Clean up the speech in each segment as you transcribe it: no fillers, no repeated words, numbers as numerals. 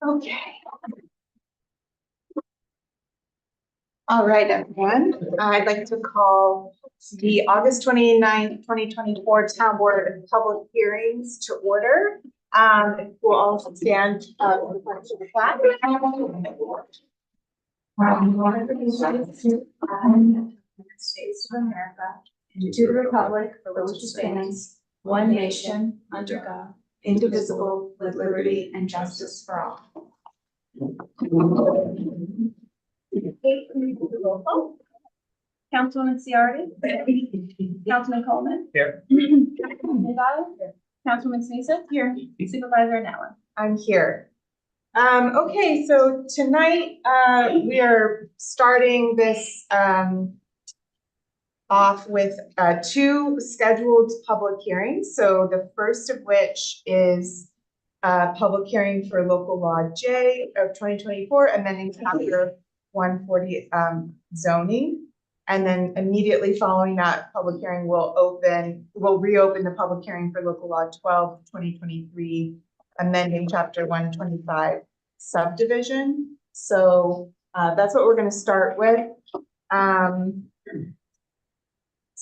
Okay. All right, everyone. I'd like to call the August 29th, 2024 Town Board of Public Hearings to order. We'll all stand in the front of the flag. United States of America, and to the republic for which it stands, one nation, under God, indivisible, with liberty and justice for all. Kate, can you do the roll call? Councilwoman Ciardi? Councilman Coleman? Here. Councilman Gonzalez? Councilman Sneesa? Here. Supervisor Nella? I'm here. Okay, so tonight, we are starting this, off with, two scheduled public hearings. So the first of which is a public hearing for local law J of 2024, amending chapter 140, zoning. And then immediately following that public hearing, we'll reopen the public hearing for local law 12 of 2023, amending chapter 125 subdivision. So that's what we're going to start with.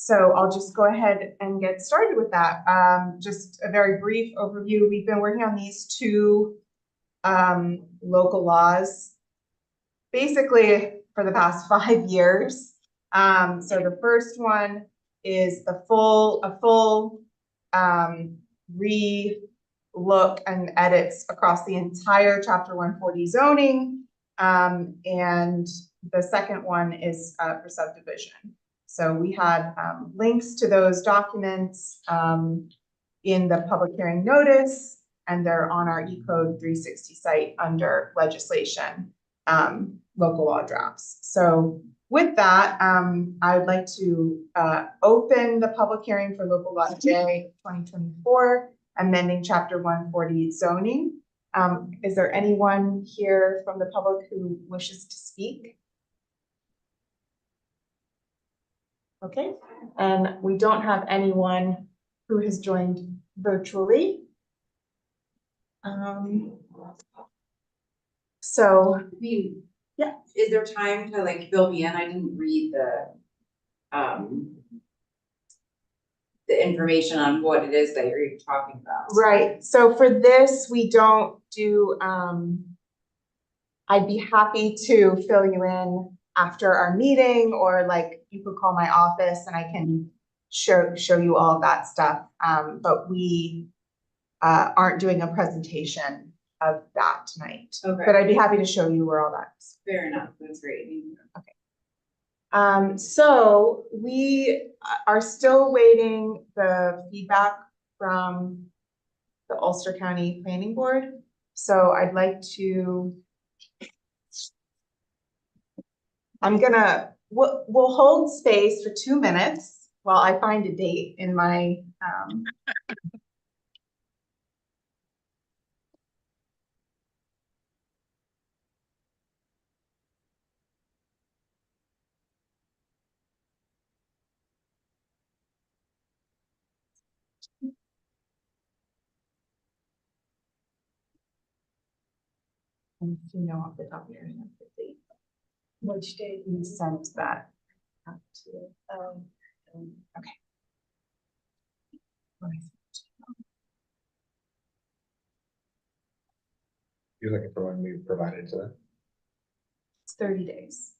So I'll just go ahead and get started with that. Just a very brief overview. We've been working on these two local laws basically for the past 5 years. So the first one is a full re-look and edits across the entire chapter 140 zoning. And the second one is for subdivision. So we had links to those documents in the public hearing notice, and they're on our eCode 360 site under legislation, local law drafts. So with that, I would like to open the public hearing for local law J 2024, amending chapter 140 zoning. Is there anyone here from the public who wishes to speak? Okay, and we don't have anyone who has joined virtually. So yeah. Is there time to like fill me in? I didn't read the information on what it is that you're talking about. Right, so for this, we don't do, I'd be happy to fill you in after our meeting, or like you could call my office and I can show you all of that stuff. But we aren't doing a presentation of that tonight. Okay. But I'd be happy to show you where all that is. Fair enough, that's great. Okay. So we are still waiting the feedback from the Ulster County Planning Board. So I'd like to, we'll hold space for 2 minutes while I find a date in my, if you know off the top of your head the date. Which date you sent that out to? Okay. You're looking for when we provided to them? It's 30 days.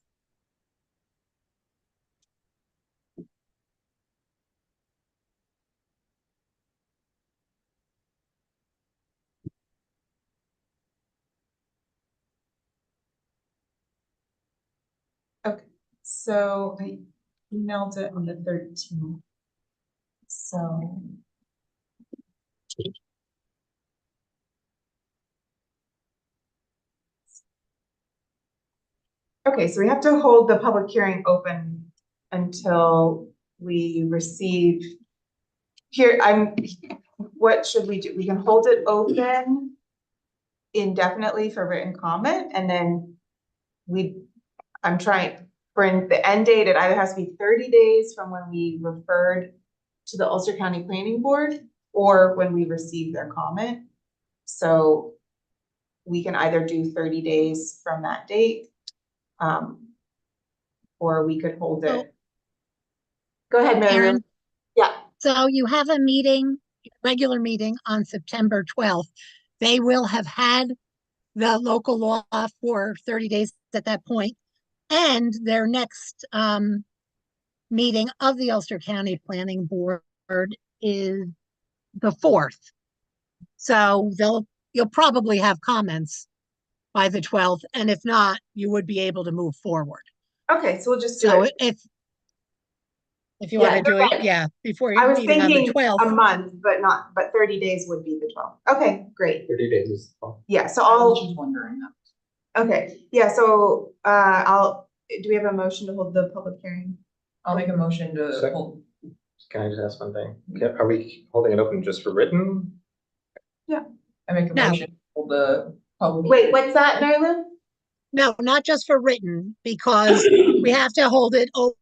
Okay, so I emailed it on the 13th. So. Okay, so we have to hold the public hearing open until we receive here. What should we do? We can hold it open indefinitely for written comment, and then I'm trying for the end date. It either has to be 30 days from when we referred to the Ulster County Planning Board or when we receive their comment. So we can either do 30 days from that date. Or we could hold So- it. Go ahead, Mary Lou. Erin, Yeah, so you have a meeting, regular meeting on September 12th. They will have had the local law for 30 days at that point. And their next meeting of the Ulster County Planning Board is the 4th. So you'll probably have comments by the 12th, and if not, you would be able to move forward. okay, so we'll just do So it. if you Yeah, want to do go it, ahead. yeah, before I your was meeting on the thinking 12th. a month, but 30 days would be the 12th. Okay, great. 30 days is, oh, Yeah, so I was I'll, just wondering that. okay, yeah, so do we have a motion to hold the public hearing? I'll make a motion to Second. hold. can I just ask one thing? Are we holding it open just for written? I make a No. motion to hold the public. Wait, what's that, Mary Lou? No, not just for written, because we have to hold it open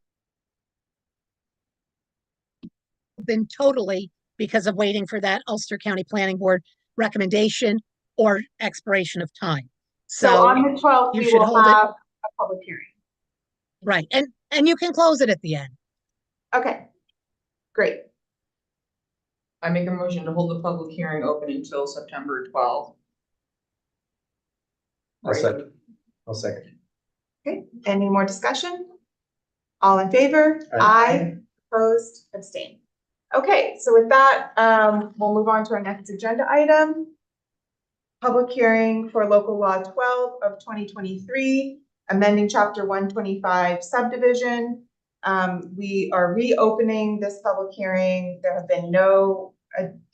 totally because of waiting for that Ulster County Planning Board recommendation or expiration of time. So So, on the 12th, you we should will hold it- have a public hearing. right, and you can close it at the end. Okay, great. I make a motion to hold the public hearing open until September 12th. I'll second. Okay, any more discussion? All in favor? Aye. Opposed, abstain. Okay, so with that, we'll move on to our next agenda item. Public hearing for local law 12 of 2023, amending chapter 125 subdivision. We are reopening this public hearing. There have been no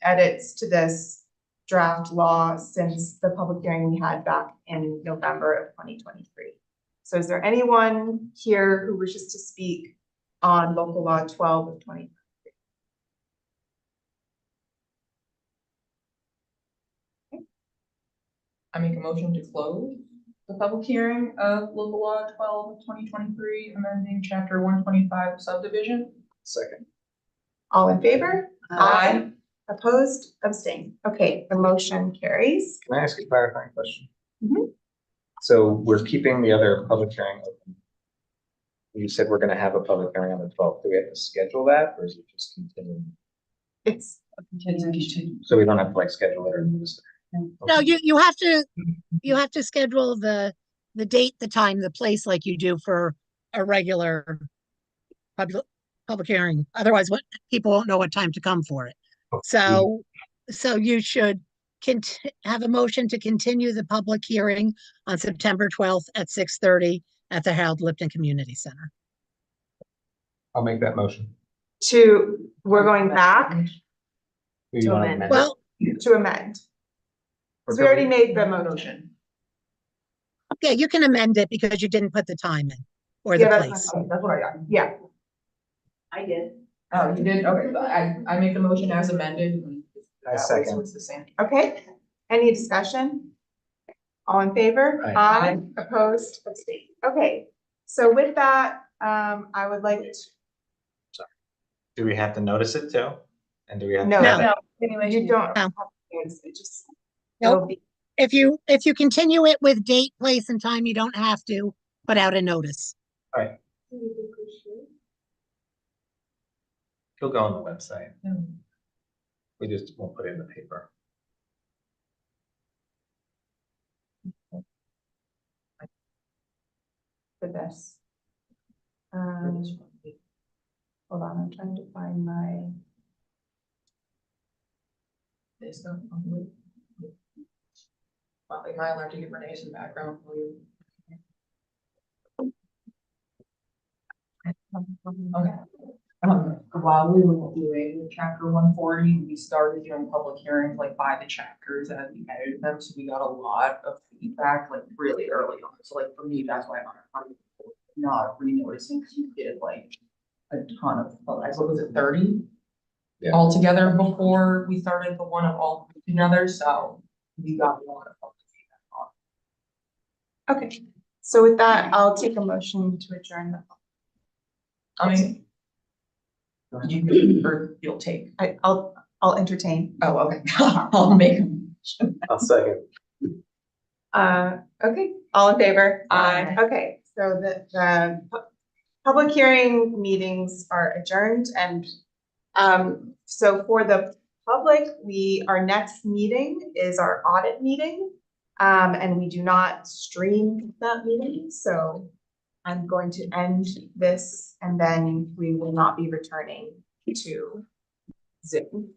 edits to this draft law since the public hearing we had back in November of 2023. So is there anyone here who wishes to speak on local law 12 of 2023? I make a motion to close the public hearing of local law 12 of 2023, amending chapter 125 subdivision. Second. All in favor? Aye. Opposed, abstain. Okay, the motion carries. Can I ask a clarifying question? Mhm. So we're keeping the other public hearing open. You said we're gonna have a public hearing on the 12th. Do we have to schedule that or is it just continuing? It's, So we don't have to like schedule it or notice it? No, you have to schedule the date, the time, the place like you do for a regular public hearing. Otherwise, what people won't know what time to come for it. So you should have a motion to continue the public hearing on September 12th at 6:30 at the Harold Lipton Community Center. I'll make that motion. we're going back Do you To want to amend. amend it? Well, to amend. Because we already made the motion. yeah, you can amend it because you didn't put the time in or the Yeah, that's place. fine. That's what I got. Yeah, I did. Oh, you did? Okay, but I make the motion as amended. I That way, second. So it's the same. okay. Any discussion? All in favor? Aye. Opposed, abstain. Okay, so with that, I would like to, Do we have to notice it too? And do we have? no, to have it- you don't. No. have to notice it, just. Nope. it'll be- If you continue it with date, place, and time, you don't have to put out a notice. It'll go on the website. We just won't put it in the paper. For this. Hold on, I'm trying to find my, This stuff. Like I learned to give Renee some background for you. Okay. While we were doing chapter 140, we started doing public hearings like by the chapters as we edited them, so we got a lot of feedback like really early on. So like for me, that's why I'm not re-noticing, because you did like a ton of, like, what was it, 30? Yeah. Altogether before we started the one of all together, so we got a lot of public feedback on. okay, so with that, I'll take a motion to adjourn the. I mean, you, or you'll take. I'll entertain. Oh, okay. I'll make them. I'll second. Okay, all in favor? Aye. Okay, so the public hearing meetings are adjourned and, so for the public, our next meeting is our audit meeting. And we do not stream that meeting, so I'm going to end this and then we will not be returning to Zoom.